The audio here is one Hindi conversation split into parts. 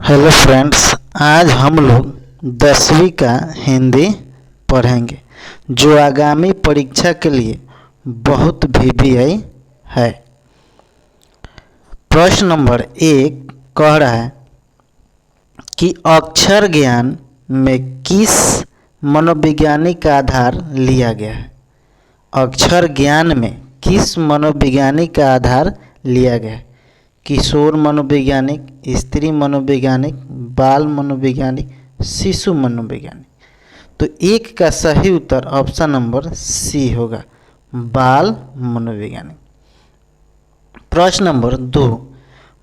हेलो फ्रेंड्स, आज हम लोग 10वीं का हिंदी पढ़ेंगे जो आगामी परीक्षा के लिए बहुत VVI है। प्रश्न नंबर 1 कह रहा है कि अक्षर ज्ञान में किस मनोवैज्ञानिक का आधार लिया गया है। अक्षर ज्ञान में किस मनोवैज्ञानिक का आधार लिया गया है। किशोर मनोवैज्ञानिक, स्त्री मनोवैज्ञानिक, बाल मनोवैज्ञानिक, शिशु मनोवैज्ञानिक। तो एक का सही उत्तर ऑप्शन नंबर सी होगा, बाल मनोवैज्ञानिक। प्रश्न नंबर 2,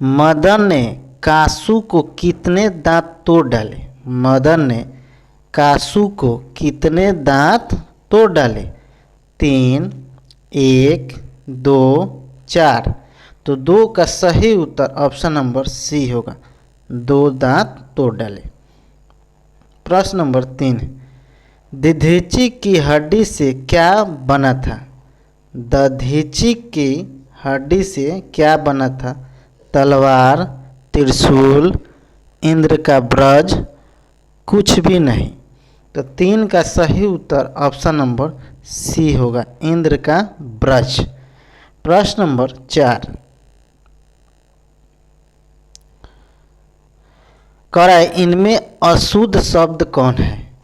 मदन ने कासू को कितने दांत तोड़ डाले। मदन ने कासू को कितने दांत तोड़ डाले। 3, 1, 2, 4। तो 2 का सही उत्तर ऑप्शन नंबर सी होगा, 2 दांत तोड़ डाले। प्रश्न नंबर 3, दधीचि की हड्डी से क्या बना था। दधीचि की हड्डी से क्या बना था। तलवार, त्रिशूल, इंद्र का ब्रज, कुछ भी नहीं। तो 3 का सही उत्तर ऑप्शन नंबर सी होगा, इंद्र का ब्रज। प्रश्न नंबर 4 कह रहा है इनमें अशुद्ध शब्द कौन है।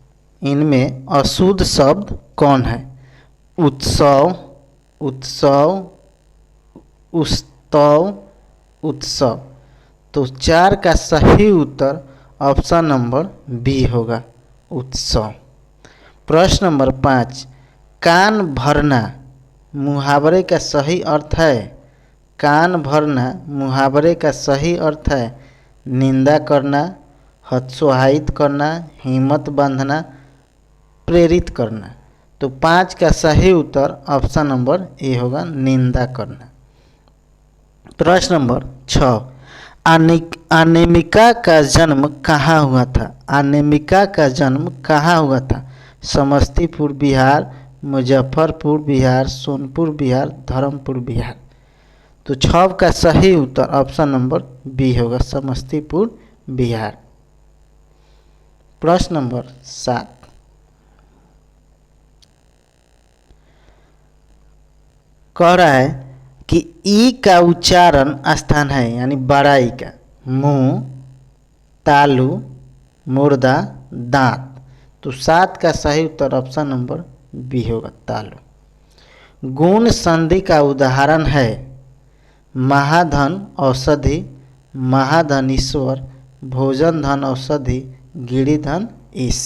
इनमें अशुद्ध शब्द कौन है। उत्सव, उत्सव, उत्सव, उत्सव। तो 4 का सही उत्तर ऑप्शन नंबर बी होगा, उत्सव। प्रश्न नंबर 5, कान भरना मुहावरे का सही अर्थ है। कान भरना मुहावरे का सही अर्थ है निंदा करना, हतोत्साहित करना, हिम्मत बांधना, प्रेरित करना। तो 5 का सही उत्तर ऑप्शन नंबर ए होगा, निंदा करना। प्रश्न नंबर 6, अनामिका का जन्म कहाँ हुआ था। अनामिका का जन्म कहाँ हुआ था। समस्तीपुर बिहार, मुजफ्फरपुर बिहार, सोनपुर बिहार, धर्मपुर बिहार। तो 6 का सही उत्तर ऑप्शन नंबर बी होगा, समस्तीपुर बिहार। प्रश्न नंबर 7 कह रहा है कि ई का उच्चारण स्थान है, यानी बड़ा ई का, मुंह, तालु, मुर्दा, दांत। तो 7 का सही उत्तर ऑप्शन नंबर बी होगा, तालु। गुण संधि का उदाहरण है महाधन औषधि, महाधन ईश्वर, भोजन धन औषधि, गिरिधन ईश।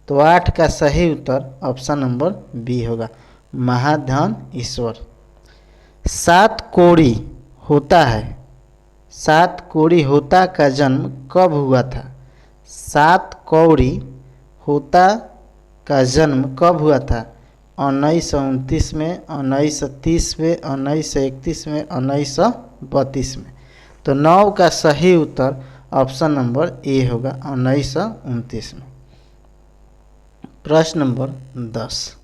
तो 8 का सही उत्तर ऑप्शन नंबर बी होगा, महाधन ईश्वर। 7 कोड़ी होता है। 7 कोड़ी होता का जन्म कब हुआ था। 7 कौड़ी होता का जन्म कब हुआ था। 1929 में, 1930 में, 1931 में, 1932 में। तो 9 का सही उत्तर ऑप्शन नंबर ए होगा, 1929 में। प्रश्न नंबर 10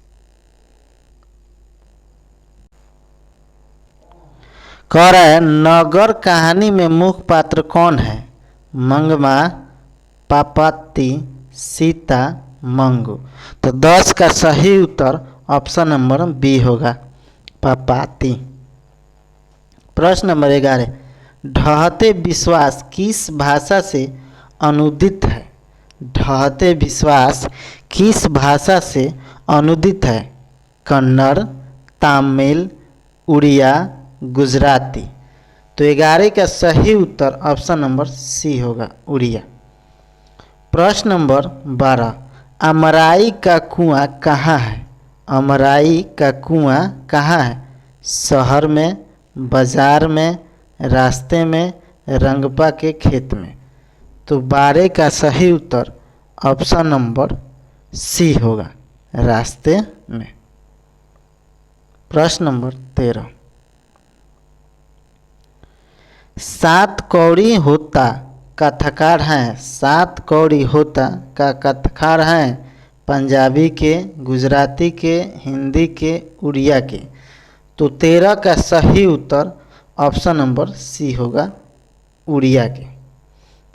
कह रहा है नगर कहानी में मुख्य पात्र कौन है। मंगमा, पापाती, सीता, मंगू। तो 10 का सही उत्तर ऑप्शन नंबर बी होगा, पापाती। प्रश्न नंबर 11, ढहते विश्वास किस भाषा से अनुदित है। ढहते विश्वास किस भाषा से अनुदित है। कन्नड़, तमिल, उड़िया, गुजराती। तो 11 का सही उत्तर ऑप्शन नंबर सी होगा, उड़िया। प्रश्न नंबर 12, अमराई का कुआं कहाँ है। अमराई का कुआं कहाँ है। शहर में, बाजार में, रास्ते में, रंगपा के खेत में। तो 12 का सही उत्तर ऑप्शन नंबर सी होगा, रास्ते में। प्रश्न नंबर 13, 7 कौड़ी होता कथाकार हैं। 7 कौड़ी होता का कथाकार हैं पंजाबी के, गुजराती के, हिंदी के, उड़िया के। तो 13 का सही उत्तर ऑप्शन नंबर सी होगा, उड़िया के।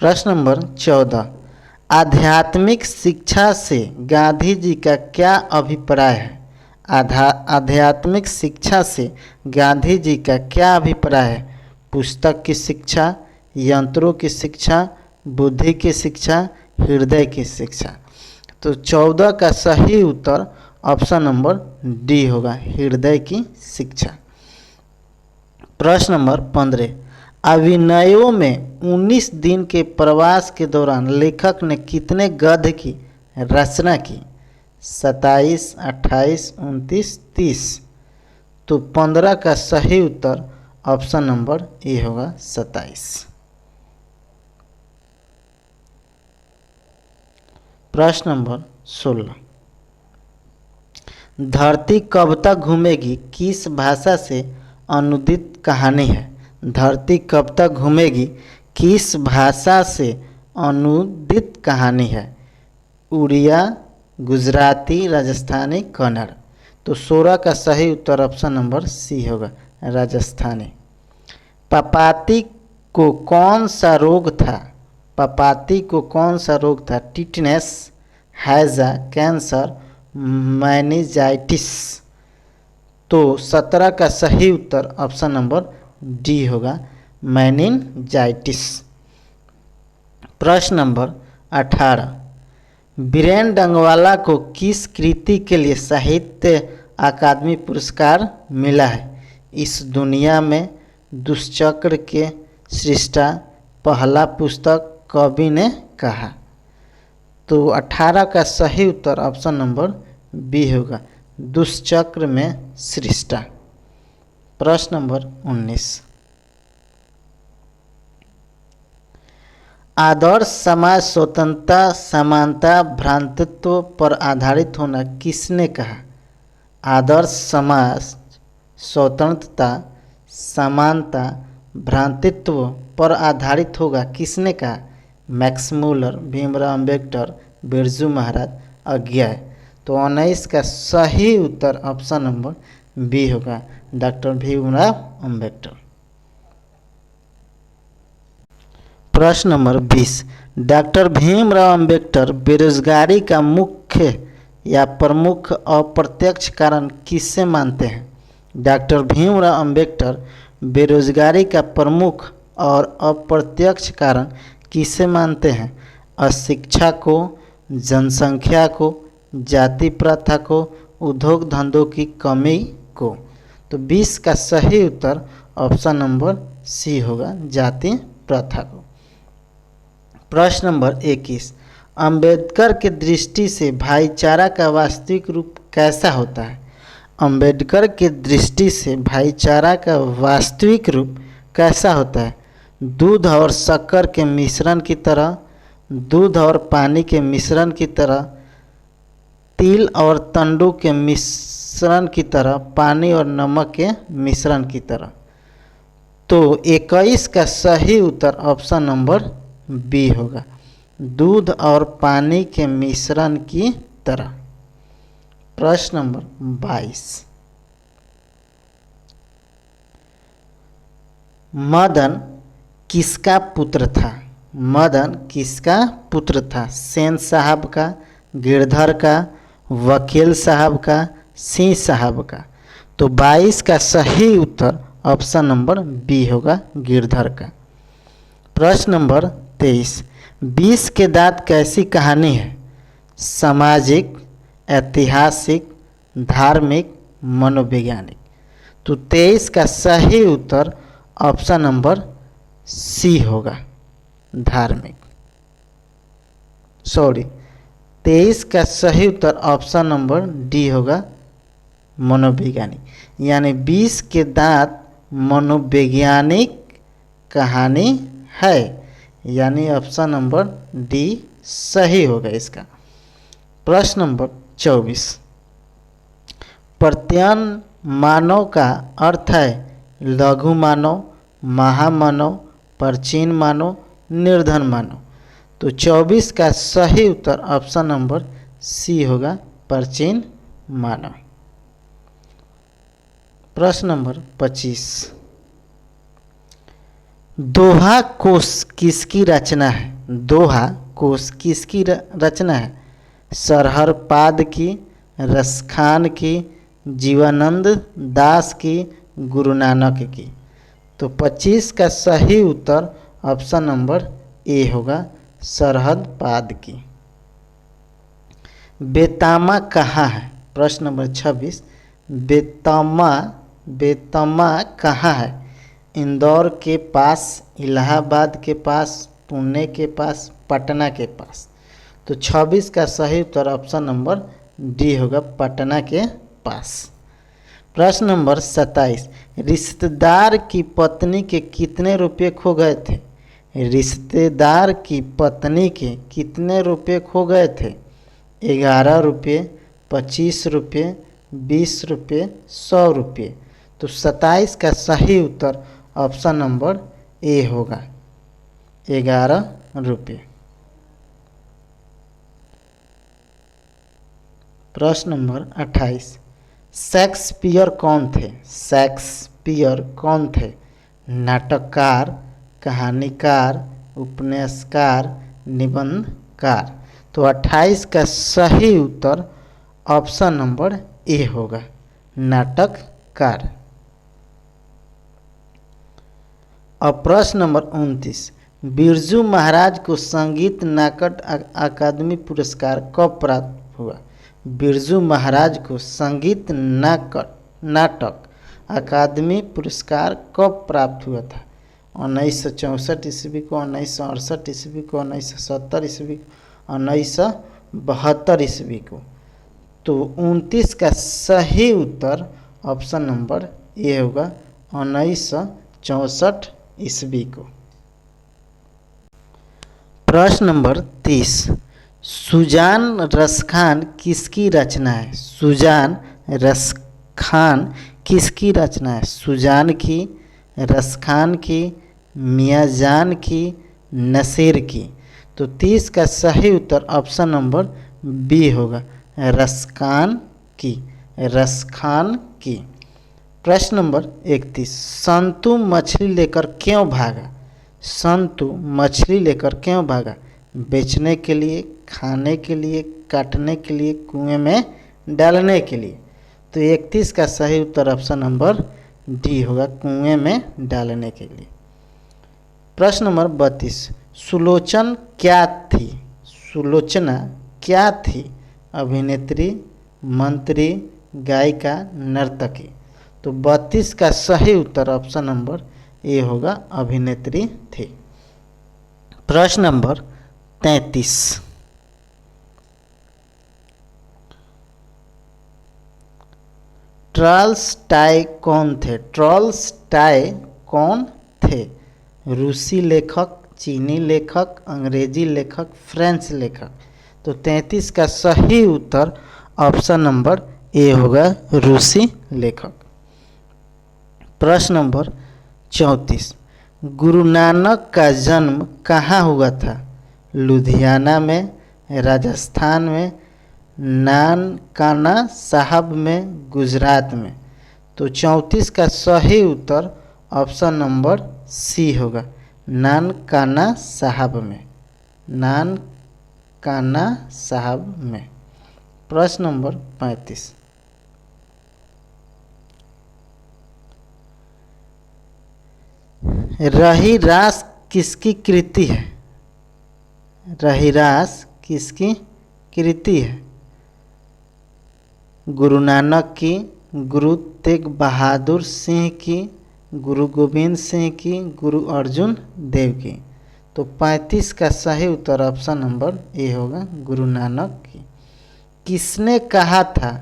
प्रश्न नंबर 14, आध्यात्मिक शिक्षा से गांधी जी का क्या अभिप्राय है? आध्यात्मिक शिक्षा से गांधी जी का क्या अभिप्राय है? पुस्तक की शिक्षा, यंत्रों की शिक्षा, बुद्धि की शिक्षा, हृदय की शिक्षा। तो 14 का सही उत्तर ऑप्शन नंबर डी होगा, हृदय की शिक्षा। प्रश्न नंबर 15, अभिनयों में 19 दिन के प्रवास के दौरान लेखक ने कितने गद्य की रचना की? 27, 28, 29, 30। तो 15 का सही उत्तर ऑप्शन नंबर ए होगा, 27। प्रश्न नंबर 16, धरती कब तक घूमेगी किस भाषा से अनुदित कहानी है? धरती कब तक घूमेगी किस भाषा से अनुदित कहानी है? उड़िया, गुजराती, राजस्थानी, कन्नड़। तो 16 का सही उत्तर ऑप्शन नंबर सी होगा, राजस्थानी। पपाती को कौन सा रोग था? पपाती को कौन सा रोग था? टिटनेस, हैजा, कैंसर, मेनिंजाइटिस। तो 17 का सही उत्तर ऑप्शन नंबर डी होगा, मेनिंजाइटिस। प्रश्न नंबर 18, बीरेन डंगवाला को किस कृति के लिए साहित्य अकादमी पुरस्कार मिला है? इस दुनिया में दुष्चक्र के सृष्टा, पहला पुस्तक, कवि ने कहा। तो 18 का सही उत्तर ऑप्शन नंबर बी होगा, दुष्चक्र में सृष्टा। प्रश्न नंबर 19, आदर्श समाज स्वतंत्रता, समानता, भ्रातृत्व पर आधारित होना किसने कहा? आदर्श समाज स्वतंत्रता, समानता, भ्रातृत्व पर आधारित होगा किसने कहा? Max Muller, Bhimrao Ambedkar, Birju Maharaj, अज्ञाय। तो 19 का सही उत्तर ऑप्शन नंबर बी होगा, डॉक्टर भीमराव अम्बेडकर। प्रश्न नंबर 20, डॉक्टर भीमराव अम्बेडकर बेरोजगारी का मुख्य या प्रमुख अप्रत्यक्ष कारण किसे मानते हैं? डॉक्टर भीमराव अम्बेडकर बेरोजगारी का प्रमुख और अप्रत्यक्ष कारण किसे मानते हैं? अशिक्षा को, जनसंख्या को, जाति प्रथा को, उद्योग धंधों की कमी को। तो 20 का सही उत्तर ऑप्शन नंबर सी होगा, जाति प्रथा को। प्रश्न नंबर 21, अंबेडकर के दृष्टि से भाईचारा का वास्तविक रूप कैसा होता है? अंबेडकर के दृष्टि से भाईचारा का वास्तविक रूप कैसा होता है? दूध और शक्कर के मिश्रण की तरह, दूध और पानी के मिश्रण की तरह, तिल और तंडू के मिश्रण की तरह, पानी और नमक के मिश्रण की तरह। तो 21 का सही उत्तर ऑप्शन नंबर बी होगा, दूध और पानी के मिश्रण की तरह। प्रश्न नंबर 22, मदन किसका पुत्र था? मदन किसका पुत्र था? सेन साहब का, गिरधर का, वकील साहब का, सिंह साहब का। तो 22 का सही उत्तर ऑप्शन नंबर बी होगा, गिरधर का। प्रश्न नंबर 23, 20 के दांत कैसी कहानी है? सामाजिक, ऐतिहासिक, धार्मिक, मनोवैज्ञानिक। तो 23 का सही उत्तर ऑप्शन नंबर सी होगा, धार्मिक। 23 का सही उत्तर ऑप्शन नंबर डी होगा, मनोवैज्ञानिक। यानी 20 के दांत मनोवैज्ञानिक कहानी है, यानी ऑप्शन नंबर डी सही होगा इसका। प्रश्न नंबर 24, प्रत्ययन मानव का अर्थ है लघु मानव, महामानव, प्राचीन मानव, निर्धन मानव। तो 24 का सही उत्तर ऑप्शन नंबर सी होगा, प्राचीन मानव। प्रश्न नंबर 25, दोहा कोश किसकी रचना है? दोहा कोश किसकी रचना है? सरहर पाद की, रसखान की, जीवानंद दास की, गुरु नानक की। तो 25 का सही उत्तर ऑप्शन नंबर ए होगा, सरहद पाद की। बेतमा कहाँ है? प्रश्न नंबर 26, बेतमा कहाँ है? इंदौर के पास, इलाहाबाद के पास, पुणे के पास, पटना के पास। तो 26 का सही उत्तर ऑप्शन नंबर डी होगा, पटना के पास। प्रश्न नंबर 27, रिश्तेदार की पत्नी के कितने रुपये खो गए थे? रिश्तेदार की पत्नी के कितने रुपये खो गए थे? 11 रुपये, 25 रुपये, 20 रुपये, 100 रुपये। तो 27 का सही उत्तर ऑप्शन नंबर ए होगा, 11 रुपये। प्रश्न नंबर 28, शेक्सपियर कौन थे? शेक्सपियर कौन थे? नाटककार, कहानीकार, उपन्यासकार, निबंधकार। तो 28 का सही उत्तर ऑप्शन नंबर ए होगा, नाटककार। अब प्रश्न नंबर 29, बिरजू महाराज को संगीत नाटक अकादमी पुरस्कार कब प्राप्त हुआ? बिरजू महाराज को संगीत नाटक अकादमी पुरस्कार कब प्राप्त हुआ था? 1964 ईस्वी को, 1968 ईस्वी को, 1970 ईस्वी को, 1972 ईस्वी को। तो 29 का सही उत्तर ऑप्शन नंबर ए होगा, 1964 ईस्वी को। प्रश्न नंबर 30, सुजान रसखान किसकी रचना है? सुजान रसखान किसकी रचना है? सुजान की, रसखान की, मियाँजान की, नसीर की। तो 30 का सही उत्तर ऑप्शन नंबर बी होगा, रसखान की, रसखान की। प्रश्न नंबर 31, संतू मछली लेकर क्यों भागा? संतू मछली लेकर क्यों भागा? बेचने के लिए, खाने के लिए, काटने के लिए, कुएं में डालने के लिए। तो 31 का सही उत्तर ऑप्शन नंबर डी होगा, कुएं में डालने के लिए। प्रश्न नंबर 32, सुलोचन क्या थी? सुलोचना क्या थी? अभिनेत्री, मंत्री, गायिका, नर्तकी। तो 32 का सही उत्तर ऑप्शन नंबर ए होगा, अभिनेत्री थी। प्रश्न नंबर 33, टॉल्स्टॉय कौन थे? टॉल्स्टॉय कौन थे? रूसी लेखक, चीनी लेखक, अंग्रेजी लेखक, फ्रेंच लेखक। तो 33 का सही उत्तर ऑप्शन नंबर ए होगा, रूसी लेखक। प्रश्न नंबर 34, गुरु नानक का जन्म कहाँ हुआ था? लुधियाना में, राजस्थान में, नानकाना साहब में, गुजरात में। तो 34 का सही उत्तर ऑप्शन नंबर सी होगा, नानकाना साहब में, नानकाना साहब में। प्रश्न नंबर 35, रहीरास किसकी कृति है? रहीरास किसकी कृति है? गुरु नानक की, गुरु तेग बहादुर सिंह की, गुरु गोविंद सिंह की, गुरु अर्जुन देव की। तो 35 का सही उत्तर ऑप्शन नंबर ए होगा, गुरु नानक की। किसने कहा था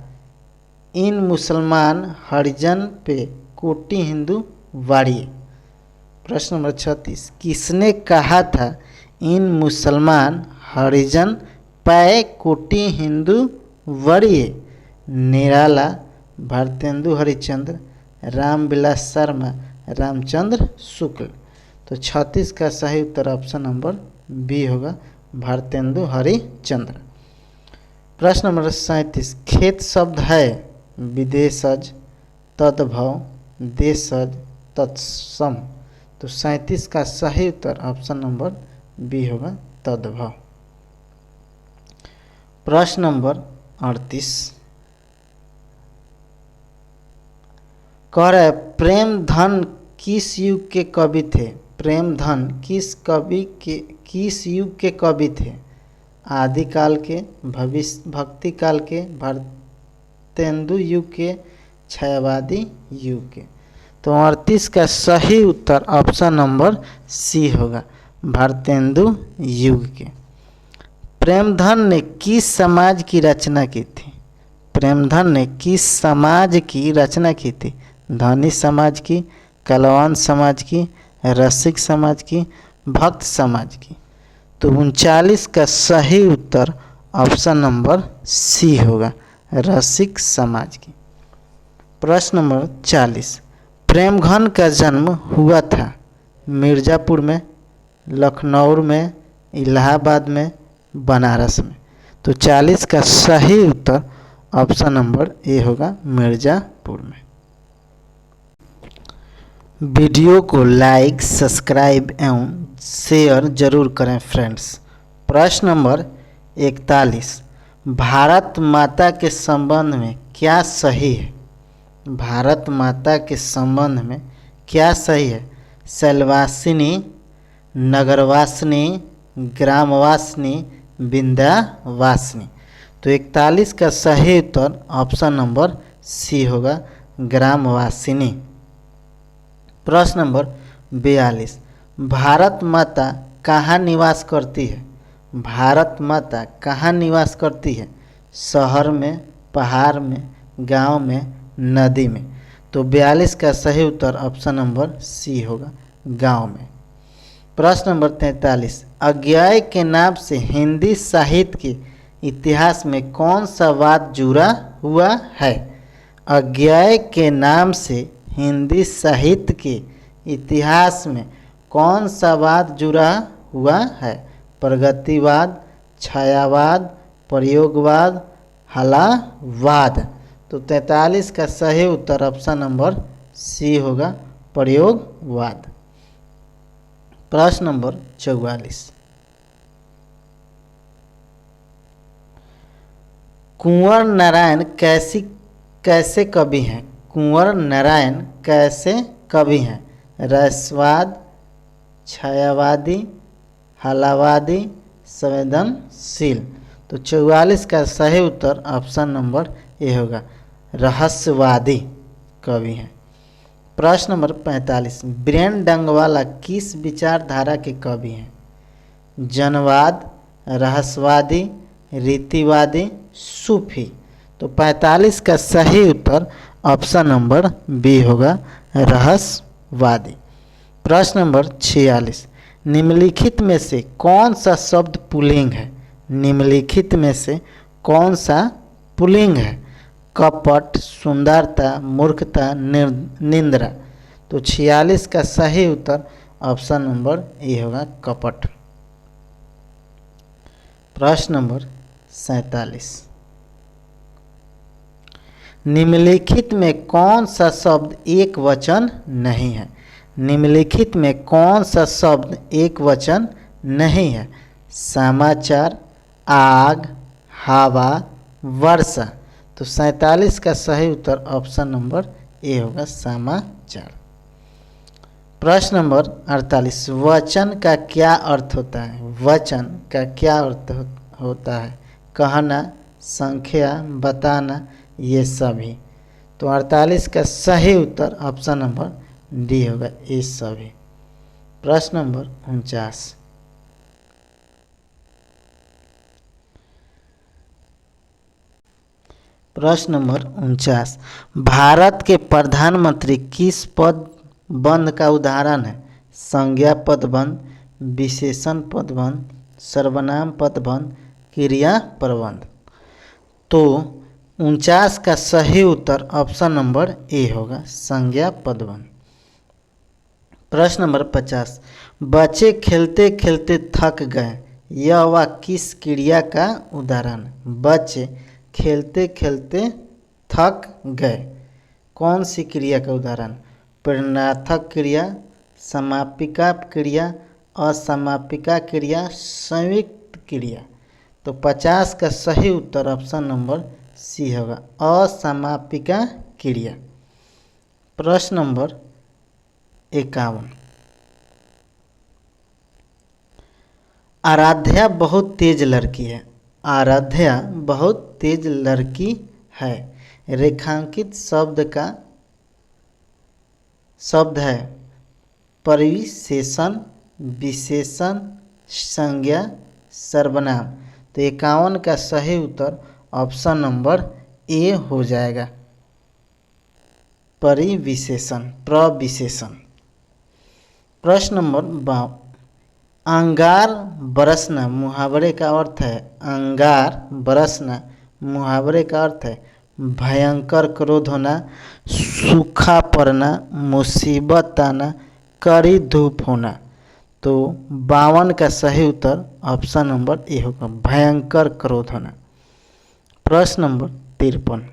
इन मुसलमान हरिजन पे कोटि हिंदू वाड़िए? प्रश्न नंबर 36, किसने कहा था इन मुसलमान हरिजन पे कोटि हिंदू वाड़िए? निराला, भारतेंदु हरिश्चंद्र, रामविलास शर्मा, रामचंद्र शुक्ल। तो 36 का सही उत्तर ऑप्शन नंबर बी होगा, भारतेंदु हरिश्चंद्र। प्रश्न नंबर 37, खेत शब्द है विदेशज, तद्भव, देशज, तत्सम। तो 37 का सही उत्तर ऑप्शन नंबर बी होगा तद्भव। प्रश्न नंबर 38 कह रहा है प्रेमधन किस युग के कवि थे? प्रेमधन किस युग के कवि थे? आदिकाल के, भविष्य भक्ति काल के, भारतेंदु युग के, छायावादी युग के। तो 38 का सही उत्तर ऑप्शन नंबर सी होगा, भारतेंदु युग के। प्रेमधन ने किस समाज की रचना की थी? प्रेमधन ने किस समाज की रचना की थी? धनी समाज की, कलावान समाज की, रसिक समाज की, भक्त समाज की। तो 39 का सही उत्तर ऑप्शन नंबर सी होगा, रसिक समाज की। प्रश्न नंबर 40 प्रेमधन का जन्म हुआ था मिर्ज़ापुर में, लखनऊ में, इलाहाबाद में, बनारस में। तो 40 का सही उत्तर ऑप्शन नंबर ए होगा, मिर्ज़ापुर में। वीडियो को लाइक, सब्सक्राइब एवं शेयर जरूर करें फ्रेंड्स। प्रश्न नंबर 41 भारत माता के संबंध में क्या सही है? भारत माता के संबंध में क्या सही है? शैलवासिनी, नगरवासिनी, ग्रामवासिनी, विंध्यावासिनी। तो 41 का सही उत्तर ऑप्शन नंबर सी होगा, ग्रामवासिनी। प्रश्न नंबर 42 भारत माता कहाँ निवास करती है? भारत माता कहाँ निवास करती है? शहर में, पहाड़ में, गांव में, नदी में। तो 42 का सही उत्तर ऑप्शन नंबर सी होगा, गांव में। प्रश्न नंबर 43 अज्ञेय के नाम से हिंदी साहित्य के इतिहास में कौन सा वाद जुड़ा हुआ है? अज्ञेय के नाम से हिंदी साहित्य के इतिहास में कौन सा वाद जुड़ा हुआ है? प्रगतिवाद, छायावाद, प्रयोगवाद, हलावाद। तो 43 का सही उत्तर ऑप्शन नंबर सी होगा, प्रयोगवाद। प्रश्न नंबर 44 कुंवर नारायण कैसे कवि हैं? कुंवर नारायण कैसे कवि हैं? रहस्यवाद, छायावादी, हलावादी, संवेदनशील। तो 44 का सही उत्तर ऑप्शन नंबर ए होगा, रहस्यवादी कवि हैं। प्रश्न नंबर 45 बीरेन डंगवाला किस विचारधारा के कवि हैं? जनवाद, रहस्यवादी, रीतिवादी, सूफी। तो 45 का सही उत्तर ऑप्शन नंबर बी होगा, रहस्यवादी। प्रश्न नंबर 46 निम्नलिखित में से कौन सा शब्द पुल्लिंग है? निम्नलिखित में से कौन सा पुल्लिंग है? कपट, सुंदरता, मूर्खता, निंद्रा। तो 46 का सही उत्तर ऑप्शन नंबर ए होगा, कपट। प्रश्न नंबर 47 निम्नलिखित में कौन सा शब्द एक वचन नहीं है? निम्नलिखित में कौन सा शब्द एक वचन नहीं है? समाचार, आग, हवा, वर्षा। तो 47 का सही उत्तर ऑप्शन नंबर ए होगा, समाचार। प्रश्न नंबर 48 वचन का क्या अर्थ होता है? वचन का क्या अर्थ होता है? कहना, संख्या, बताना, ये सभी। तो 48 का सही उत्तर ऑप्शन नंबर डी होगा, ये सभी। प्रश्न नंबर 49 प्रश्न नंबर 49 भारत के प्रधानमंत्री किस पद बंध का उदाहरण है? संज्ञा पदबंध, विशेषण पदबंध, सर्वनाम पदबंध, क्रिया प्रबंध। तो 49 का सही उत्तर ऑप्शन नंबर ए होगा, संज्ञा पदबंध। प्रश्न नंबर 50 बच्चे खेलते खेलते थक गए, यह वाक्य किस क्रिया का उदाहरण है? बच्चे खेलते खेलते थक गए, कौन सी क्रिया का उदाहरण? प्रेरणार्थक क्रिया, समापिका क्रिया, असमापिका क्रिया, संयुक्त क्रिया। तो 50 का सही उत्तर ऑप्शन नंबर सी होगा, असमापिका क्रिया। प्रश्न नंबर 51। आराध्या बहुत तेज लड़की है। आराध्या बहुत तेज लड़की है। रेखांकित शब्द है परिविशेषण, विशेषण, संज्ञा, सर्वनाम। तो 51 का सही उत्तर ऑप्शन नंबर ए हो जाएगा, परिविशेषण, प्रविशेषण। प्रश्न नंबर 52। अंगार बरसना मुहावरे का अर्थ है, अंगार बरसना मुहावरे का अर्थ है भयंकर क्रोध होना, सूखा पड़ना, मुसीबत आना, कड़ी धूप होना। तो 52 का सही उत्तर ऑप्शन नंबर ए होगा, भयंकर क्रोध होना। प्रश्न नंबर 53।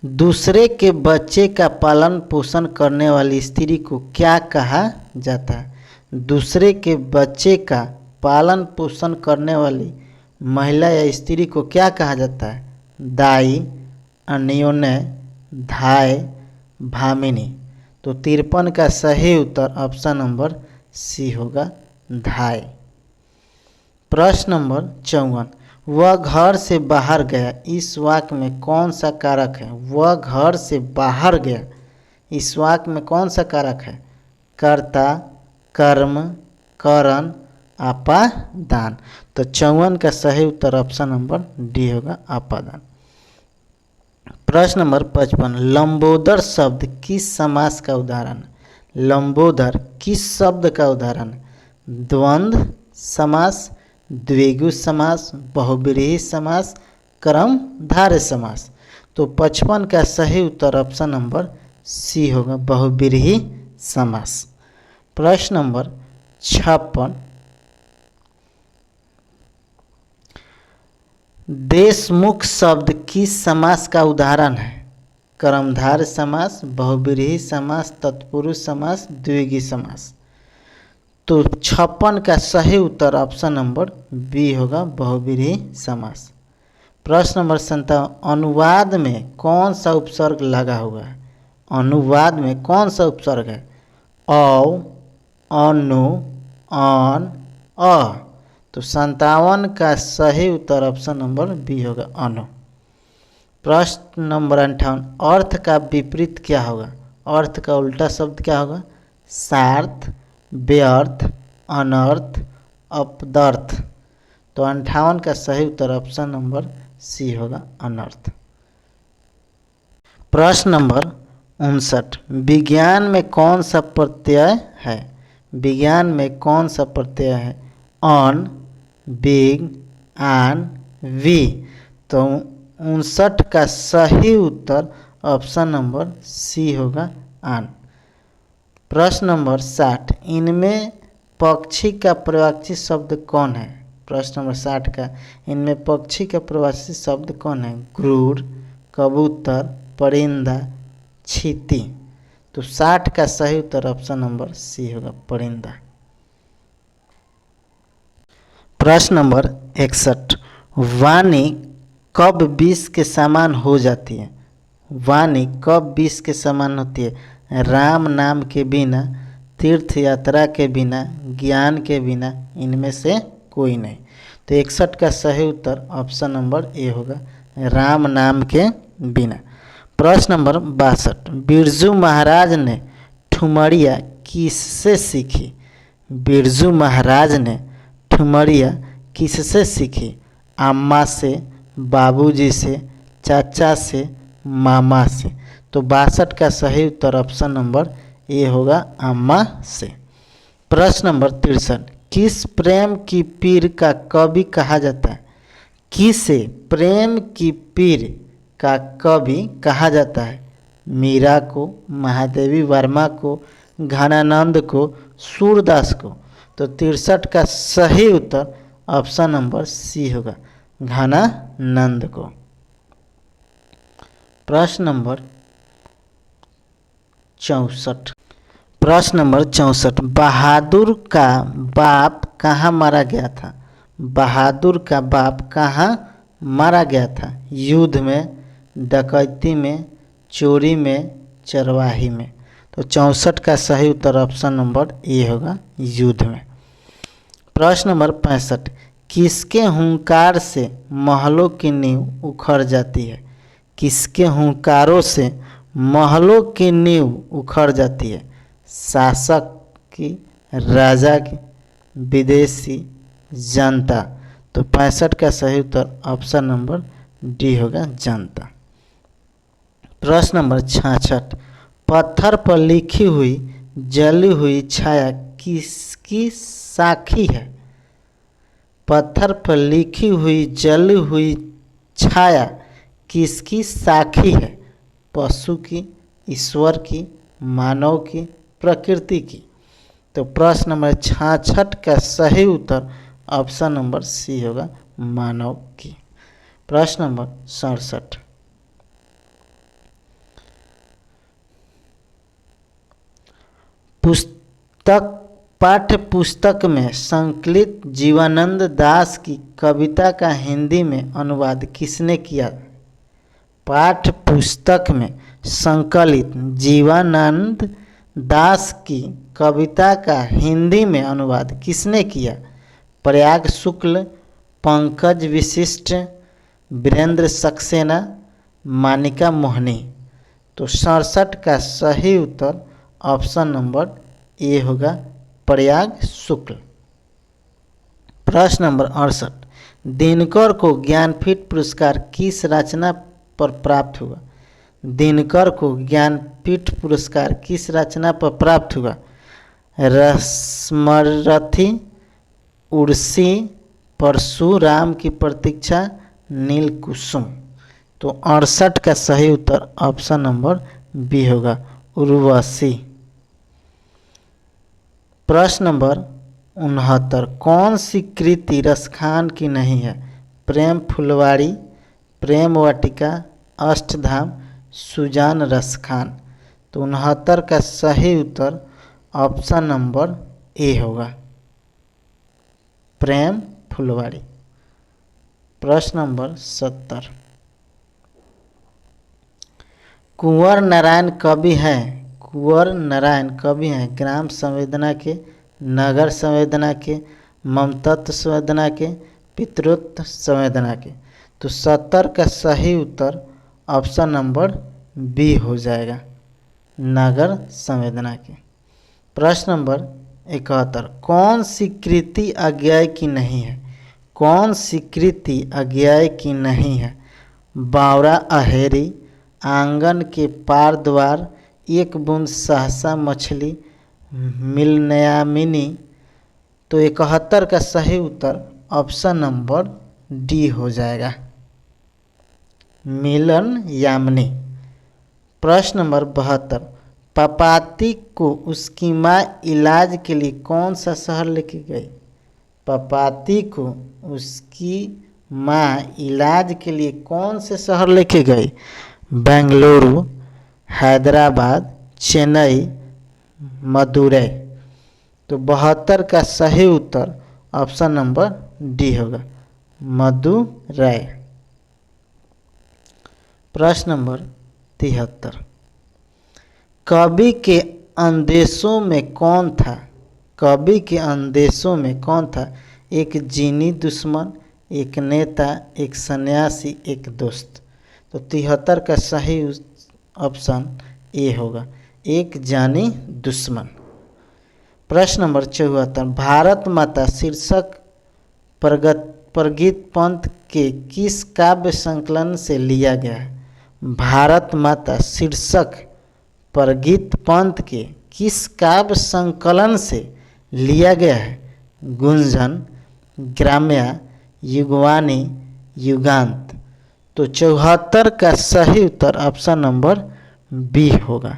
दूसरे के बच्चे का पालन पोषण करने वाली स्त्री को क्या कहा जाता है? दूसरे के बच्चे का पालन पोषण करने वाली महिला या स्त्री को क्या कहा जाता है? दाई, अन्योन्य, धाय, भामिनी। तो 53 का सही उत्तर ऑप्शन नंबर सी होगा, धाय। प्रश्न नंबर 54। वह घर से बाहर गया, इस वाक्य में कौन सा कारक है? वह घर से बाहर गया, इस वाक्य में कौन सा कारक है? कर्ता, कर्म, करण, अपादान। तो 54 का सही उत्तर ऑप्शन नंबर डी होगा, अपादान। प्रश्न नंबर 55। लंबोदर शब्द किस समास का उदाहरण है? लंबोदर किस शब्द का उदाहरण है? द्वंद्व समास, द्विगु समास, बहुब्रीहि समास, कर्मधारय समास। तो 55 का सही उत्तर ऑप्शन नंबर सी होगा, बहुब्रीहि समास। प्रश्न नंबर 56। देशमुख शब्द किस समास का उदाहरण है? कर्मधारय समास, बहुब्रीहि समास, तत्पुरुष समास, द्विगु समास। तो 56 का सही उत्तर ऑप्शन नंबर बी होगा, बहुब्रीहि समास। प्रश्न नंबर 57। अनुवाद में कौन सा उपसर्ग लगा हुआ है? अनुवाद में कौन सा उपसर्ग है? औ, अनु, अन, अ। तो 57 का सही उत्तर ऑप्शन नंबर बी होगा, अनु। प्रश्न नंबर 58। अर्थ का विपरीत क्या होगा? अर्थ का उल्टा शब्द क्या होगा? सार्थ, व्यर्थ, अनर्थ, अपदर्थ। तो 58 का सही उत्तर ऑप्शन नंबर सी होगा, अनर्थ। प्रश्न नंबर 59। विज्ञान में कौन सा प्रत्यय है? विज्ञान में कौन सा प्रत्यय है? अन, बिग, आन, वी। तो 59 का सही उत्तर ऑप्शन नंबर सी होगा, आन। प्रश्न नंबर 60। इनमें पक्षी का प्रवाची शब्द कौन है? प्रश्न नंबर 60 का, इनमें पक्षी का प्रवाची शब्द कौन है? क्रूर, कबूतर, परिंदा, चींटी। तो 60 का सही उत्तर ऑप्शन नंबर सी होगा, परिंदा। प्रश्न नंबर 61। वाणी कब विष के समान हो जाती है? वाणी कब विष के समान होती है? राम नाम के बिना, तीर्थ यात्रा के बिना, ज्ञान के बिना, इनमें से कोई नहीं। तो 61 का सही उत्तर ऑप्शन नंबर ए होगा, राम नाम के बिना। प्रश्न नंबर 62। बिरजू महाराज ने ठुमरिया किससे सीखी? बिरजू महाराज ने ठुमरिया किससे सीखी? अम्मा से, बाबूजी से, चाचा से, मामा से। तो 62 का सही उत्तर ऑप्शन नंबर ए होगा, अम्मा से। प्रश्न नंबर 63। किस प्रेम की पीर का कवि कहा जाता है? किसे प्रेम की पीर का कवि कहा जाता है? मीरा को, महादेवी वर्मा को, घनानंद को, सूरदास को। तो 63 का सही उत्तर ऑप्शन नंबर सी होगा, घनानंद को। प्रश्न नंबर 64। प्रश्न नंबर 64, बहादुर का बाप कहाँ मारा गया था? बहादुर का बाप कहाँ मारा गया था? युद्ध में, डकैती में, चोरी में, चरवाही में। तो 64 का सही उत्तर ऑप्शन नंबर ए होगा, युद्ध में। प्रश्न नंबर 65, किसके हुंकार से महलों की नींव उखड़ जाती है? किसके हुंकारों से महलों की नींव उखड़ जाती है? शासक की, राजा की, विदेशी, जनता। तो 65 का सही उत्तर ऑप्शन नंबर डी होगा, जनता। प्रश्न नंबर 66, पत्थर पर लिखी हुई जली हुई छाया किसकी साखी है? पत्थर पर लिखी हुई जली हुई छाया किसकी साखी है? पशु की, ईश्वर की, मानव की, प्रकृति की। तो प्रश्न नंबर 66 का सही उत्तर ऑप्शन नंबर सी होगा, मानव की। प्रश्न नंबर 67, पाठ्य पुस्तक में संकलित जीवानंद दास की कविता का हिंदी में अनुवाद किसने किया? पाठ्य पुस्तक में संकलित जीवानंद दास की कविता का हिंदी में अनुवाद किसने किया? प्रयाग शुक्ल, पंकज विशिष्ट, वीरेंद्र सक्सेना, मानिका मोहनी। तो 67 का सही उत्तर ऑप्शन नंबर ए होगा, प्रयाग शुक्ल। प्रश्न नंबर 68, दिनकर को ज्ञानपीठ पुरस्कार किस रचना पर प्राप्त हुआ? दिनकर को ज्ञानपीठ पुरस्कार किस रचना पर प्राप्त हुआ? रसमरथी, उर्सी, परशुराम की प्रतीक्षा, नीलकुसुम। तो 68 का सही उत्तर ऑप्शन नंबर बी होगा, उर्वशी। प्रश्न नंबर 69, कौन सी कृति रसखान की नहीं है? प्रेम फुलवाड़ी, प्रेम वाटिका, अष्टधाम, सुजान रसखान। तो 69 का सही उत्तर ऑप्शन नंबर ए होगा, प्रेम फुलवाड़ी। प्रश्न नंबर 70, कुंवर नारायण कवि हैं? कुंवर नारायण कवि हैं ग्राम संवेदना के, नगर संवेदना के, ममतत्व संवेदना के, पितृत्व संवेदना के। तो 70 का सही उत्तर ऑप्शन नंबर बी हो जाएगा, नगर संवेदना के। प्रश्न नंबर 71, कौन सी कृति अज्ञेय की नहीं है? कौन सी कृति अज्ञेय की नहीं है? बावरा अहेरी, आंगन के पार द्वार, एक बूंद सहसा मछली, मिलनयामिनी। तो 71 का सही उत्तर ऑप्शन नंबर डी हो जाएगा, मिलन यामिनी। प्रश्न नंबर 72, पपाती को उसकी माँ इलाज के लिए कौन सा शहर लेके गई? पपाती को उसकी माँ इलाज के लिए कौन से शहर लेके गई? बेंगलुरु, हैदराबाद, चेन्नई, मदुरई। तो 72 का सही उत्तर ऑप्शन नंबर डी होगा, मदुरई। प्रश्न नंबर 73, कवि के अंदेशों में कौन था? कवि के अंदेशों में कौन था? एक जीनी दुश्मन, एक नेता, एक सन्यासी, एक दोस्त। तो 73 का सही ऑप्शन ए होगा, एक जानी दुश्मन। प्रश्न नंबर 74, भारत माता शीर्षक प्रगीत पंत के किस काव्य संकलन से लिया गया है? भारत माता शीर्षक प्रगीत पंत के किस काव्य संकलन से लिया गया है? गुंजन, ग्राम्या, युगवाणी, युगांत। तो 74 का सही उत्तर ऑप्शन नंबर बी होगा,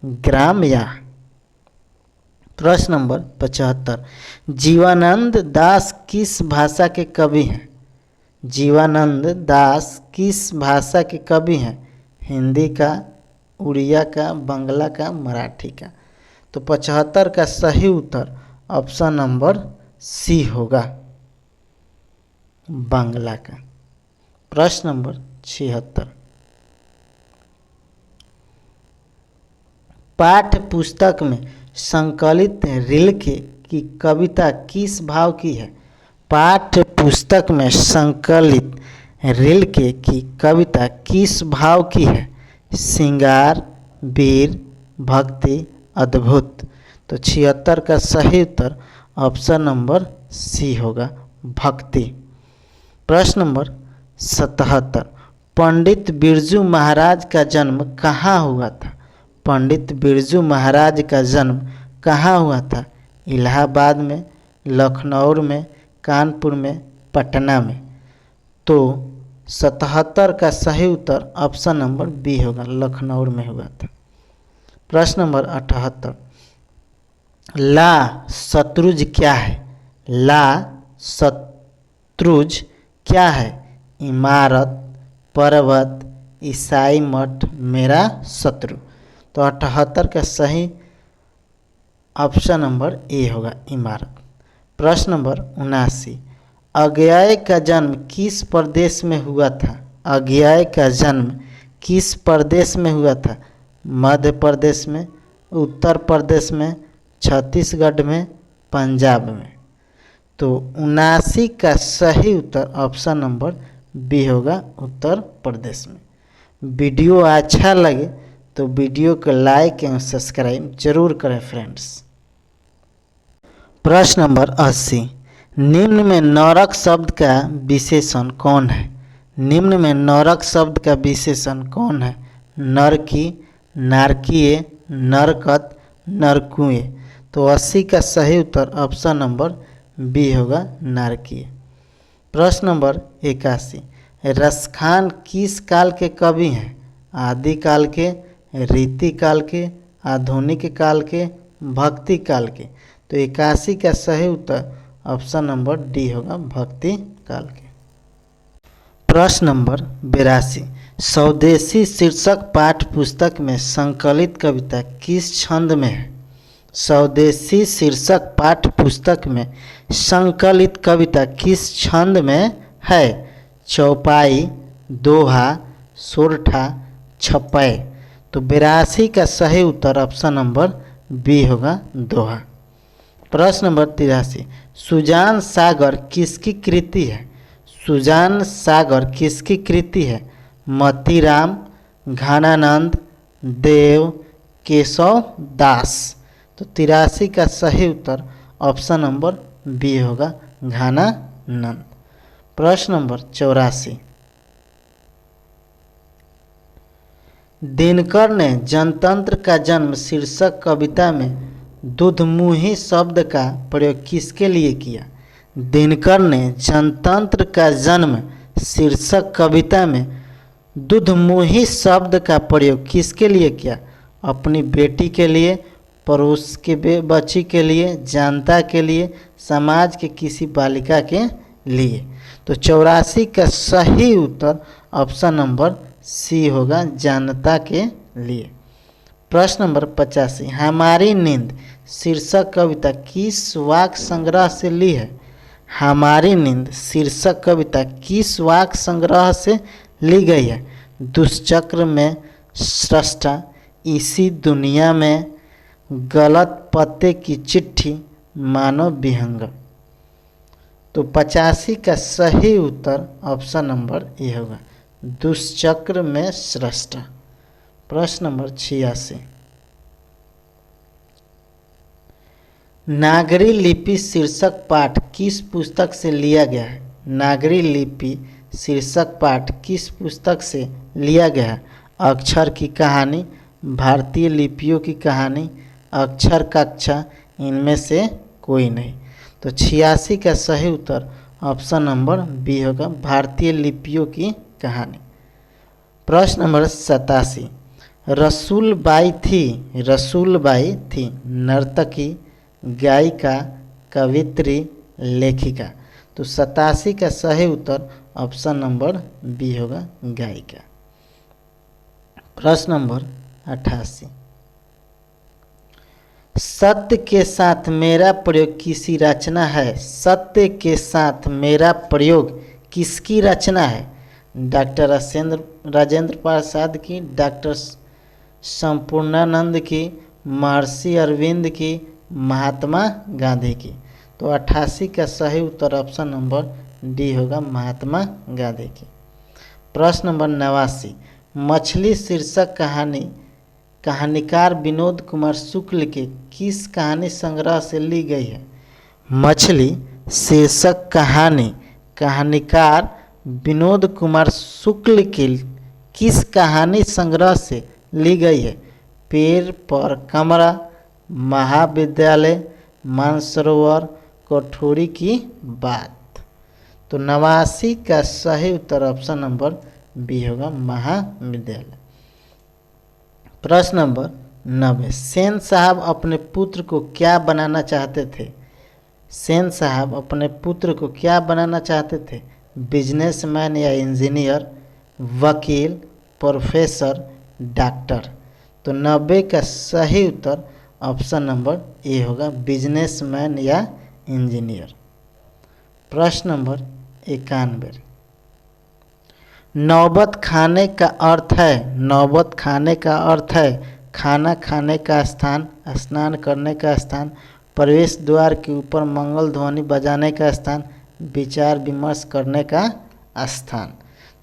ग्राम्या। प्रश्न नंबर 75, जीवानंद दास किस भाषा के कवि हैं? जीवानंद दास किस भाषा के कवि हैं? हिंदी का, उड़िया का, बंगला का, मराठी का। तो 75 का सही उत्तर ऑप्शन नंबर सी होगा, बांग्ला का। प्रश्न नंबर 76, पाठ्य पुस्तक में संकलित रिल्के की कविता किस भाव की है? पाठ्य पुस्तक में संकलित रिल्के की कविता किस भाव की है? श्रृंगार, वीर, भक्ति, अद्भुत। तो 76 का सही उत्तर ऑप्शन नंबर सी होगा, भक्ति। प्रश्न नंबर 77, पंडित बिरजू महाराज का जन्म कहाँ हुआ था? पंडित बिरजू महाराज का जन्म कहाँ हुआ था? इलाहाबाद में, लखनऊ में, कानपुर में, पटना में। तो 77 का सही उत्तर ऑप्शन नंबर बी होगा, लखनऊ में हुआ था। प्रश्न नंबर 78, ला शत्रुज क्या है? ला शत्रुज क्या है? इमारत, पर्वत, ईसाई मठ, मेरा शत्रु। तो 78 का सही ऑप्शन नंबर ए होगा, इमारत। प्रश्न नंबर 79, अज्ञेय का जन्म किस प्रदेश में हुआ था? अज्ञेय का जन्म किस प्रदेश में हुआ था? मध्य प्रदेश में, उत्तर प्रदेश में, छत्तीसगढ़ में, पंजाब में। तो 79 का सही उत्तर ऑप्शन नंबर बी होगा, उत्तर प्रदेश में। वीडियो अच्छा लगे तो वीडियो को लाइक एवं सब्सक्राइब जरूर करें फ्रेंड्स। प्रश्न नंबर 80, निम्न में नरक शब्द का विशेषण कौन है? निम्न में नरक शब्द का विशेषण कौन है? नरकी, नारकीय, नरकत, नरकुए। तो 80 का सही उत्तर ऑप्शन नंबर बी होगा, नारकीय। प्रश्न नंबर 81, रसखान किस काल के कवि हैं? आदिकाल के, रीति काल के, आधुनिक काल के, भक्ति काल के। तो 81 का सही उत्तर ऑप्शन नंबर डी होगा, भक्ति काल के। प्रश्न नंबर 82, स्वदेशी शीर्षक पाठ्य पुस्तक में संकलित कविता किस छंद में है? स्वदेशी शीर्षक पाठ्य पुस्तक में संकलित कविता किस छंद में है? चौपाई, दोहा, सोरठा, छपै। तो 82 का सही उत्तर ऑप्शन नंबर बी होगा, दोहा। प्रश्न नंबर 83, सुजान सागर किसकी कृति है? सुजान सागर किसकी कृति है? मतीराम, घनानंद, देव, केशव दास। तो 83 का सही उत्तर ऑप्शन नंबर बी होगा, घनानंद। प्रश्न नंबर 84, दिनकर ने जनतंत्र का जन्म शीर्षक कविता में दुधमुही शब्द का प्रयोग किसके लिए किया? दिनकर ने जनतंत्र का जन्म शीर्षक कविता में दुधमुही शब्द का प्रयोग किसके लिए किया? अपनी बेटी के लिए, पड़ोस के बच्ची के लिए, जनता के लिए, समाज के किसी बालिका के लिए। तो 84 का सही उत्तर ऑप्शन नंबर सी होगा, जनता के लिए। प्रश्न नंबर 85, हमारी नींद शीर्षक कविता किस वाक्य संग्रह से ली है? हमारी नींद शीर्षक कविता किस वाक्य संग्रह से ली गई है? दुष्चक्र में, सृष्टा, इसी दुनिया में, गलत पते की चिट्ठी, मानव विहंग। तो 85 का सही उत्तर ऑप्शन नंबर ए होगा, दुष्चक्र में सृष्टा। प्रश्न नंबर 86, नागरी लिपि शीर्षक पाठ किस पुस्तक से लिया गया है? नागरी लिपि शीर्षक पाठ किस पुस्तक से लिया गया है? अक्षर की कहानी, भारतीय लिपियों की कहानी, अक्षर कक्षा, इनमें से कोई नहीं। तो 86 का सही उत्तर ऑप्शन नंबर बी होगा, भारतीय लिपियों की कहानी। प्रश्न नंबर 87, रसूलबाई थी नर्तकी, गायिका, कवित्री, लेखिका। तो 87 का सही उत्तर ऑप्शन नंबर बी होगा, गायिका। प्रश्न नंबर 88। सत्य के साथ मेरा प्रयोग किसी रचना है। सत्य के साथ मेरा प्रयोग किसकी रचना है? डॉक्टर राजेंद्र प्रसाद की, डॉक्टर संपूर्णानंद की, महर्षि अरविंद की, महात्मा गांधी की। तो 88 का सही उत्तर ऑप्शन नंबर डी होगा, महात्मा गांधी की। प्रश्न नंबर 89, मछली शीर्षक कहानीकार विनोद कुमार शुक्ल के किस कहानी संग्रह से ली गई है? मछली शीर्षक कहानीकार विनोद कुमार शुक्ल के किस कहानी संग्रह से ली गई है? पेड़ पर कमरा, महाविद्यालय, मानसरोवर, कठोरी की बात। तो 89 का सही उत्तर ऑप्शन नंबर बी होगा, महाविद्यालय। प्रश्न नंबर 90, सेन साहब अपने पुत्र को क्या बनाना चाहते थे? सेन साहब अपने पुत्र को क्या बनाना चाहते थे? बिजनेसमैन या इंजीनियर, वकील, प्रोफेसर, डॉक्टर। तो 90 का सही उत्तर ऑप्शन नंबर ए होगा, बिजनेसमैन या इंजीनियर। प्रश्न नंबर 91, नौबत खाने का अर्थ है। नौबत खाने का अर्थ है खाना खाने का स्थान, स्नान करने का स्थान, प्रवेश द्वार के ऊपर मंगल ध्वनि बजाने का स्थान, विचार विमर्श करने का स्थान।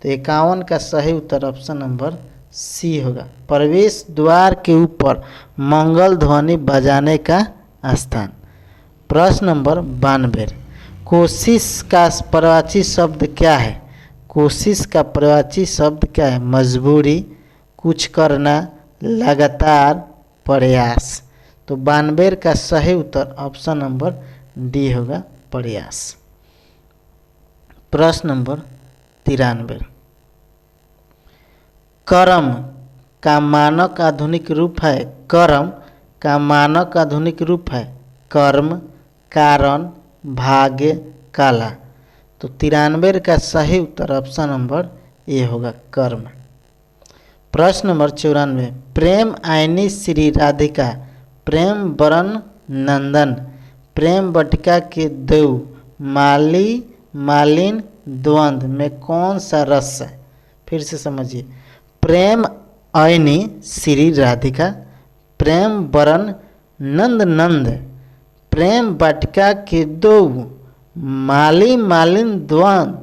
तो 51 का सही उत्तर ऑप्शन नंबर सी होगा, प्रवेश द्वार के ऊपर मंगल ध्वनि बजाने का स्थान। प्रश्न नंबर 92, कोशिश का प्रवाची शब्द क्या है? कोशिश का प्रवाची शब्द क्या है? मजबूरी, कुछ करना, लगातार, प्रयास। तो 92 का सही उत्तर ऑप्शन नंबर डी होगा, प्रयास। प्रश्न नंबर 93, कर्म का मानक आधुनिक रूप है। कर्म का मानक आधुनिक रूप है कर्म, कारण, भाग्य, कला। तो 93 का सही उत्तर ऑप्शन नंबर ए होगा, कर्म। प्रश्न नंबर 94, प्रेम आईनी श्री राधिका, प्रेम बरन नंदन, प्रेम बटिका के देव, मालिन द्वंद्व में कौन सा रस है? फिर से समझिए, प्रेम आईनी श्री राधिका, प्रेम बरन नंद, प्रेम बटिका के दो, मालिन द्वंद्व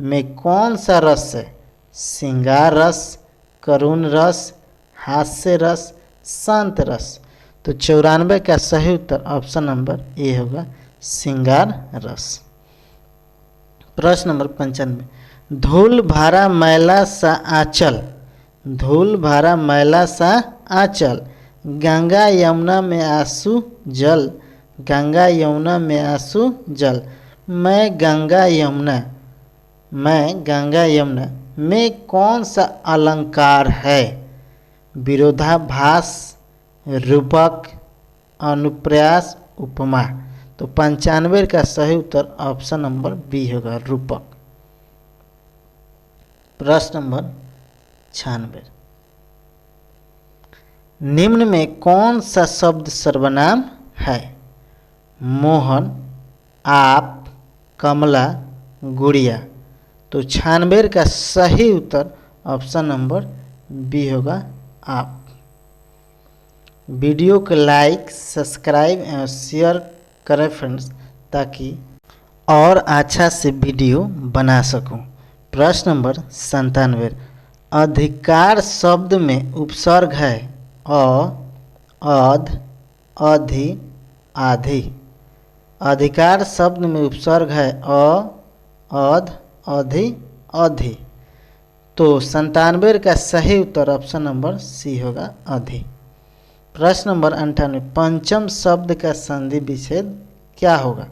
में कौन सा रस है? श्रृंगार रस, करुण रस, हास्य रस, शांत रस। तो 94 का सही उत्तर ऑप्शन नंबर ए होगा, श्रृंगार रस। प्रश्न नंबर 95, धूल भारा मैला सा आंचल, धूल भारा मैला सा आंचल, गंगा यमुना में आंसू जल, गंगा यमुना में आंसू जल, मैं गंगा यमुना में कौन सा अलंकार है? विरोधाभास, रूपक, अनुप्रास, उपमा। तो 95 का सही उत्तर ऑप्शन नंबर बी होगा, रूपक। प्रश्न नंबर 96, निम्न में कौन सा शब्द सर्वनाम है? मोहन, आप, कमला, गुड़िया। तो 96 का सही उत्तर ऑप्शन नंबर बी होगा, आप। वीडियो को लाइक, सब्सक्राइब एवं शेयर करें फ्रेंड्स, ताकि और अच्छा से वीडियो बना सकूं। प्रश्न नंबर 97, अधिकार शब्द में उपसर्ग है अध, अधि, आधि। अधिकार शब्द में उपसर्ग है अध, अधि, अधि। तो 97 का सही उत्तर ऑप्शन नंबर सी होगा, अधि। प्रश्न नंबर 98, पंचम शब्द का संधि विच्छेद क्या होगा?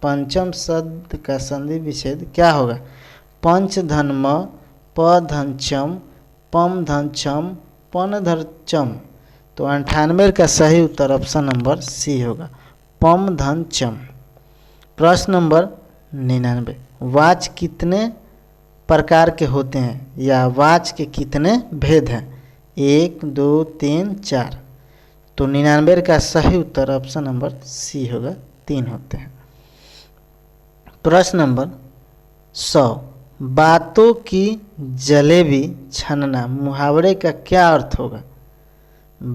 पंचम शब्द का संधि विच्छेद क्या होगा? पंच धन म, प धन चम, पम धन चम, पन धन चम। तो 98 का सही उत्तर ऑप्शन नंबर सी होगा, पम धन चम। प्रश्न नंबर 99, वाच कितने प्रकार के होते हैं या वाच के कितने भेद हैं? 1 2 3 4। तो 99 का सही उत्तर ऑप्शन नंबर सी होगा, 3 होते हैं। प्रश्न नंबर 100, बातों की जलेबी छनना मुहावरे का क्या अर्थ होगा?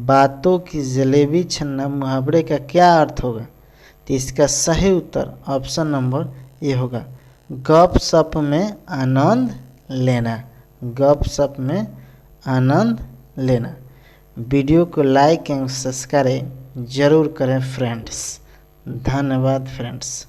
बातों की जलेबी छनना मुहावरे का क्या अर्थ होगा? तो इसका सही उत्तर ऑप्शन नंबर ए होगा, गप सप में आनंद लेना। गप सप में आनंद लेना। वीडियो को लाइक एवं सब्सक्राइब जरूर करें फ्रेंड्स। धन्यवाद फ्रेंड्स।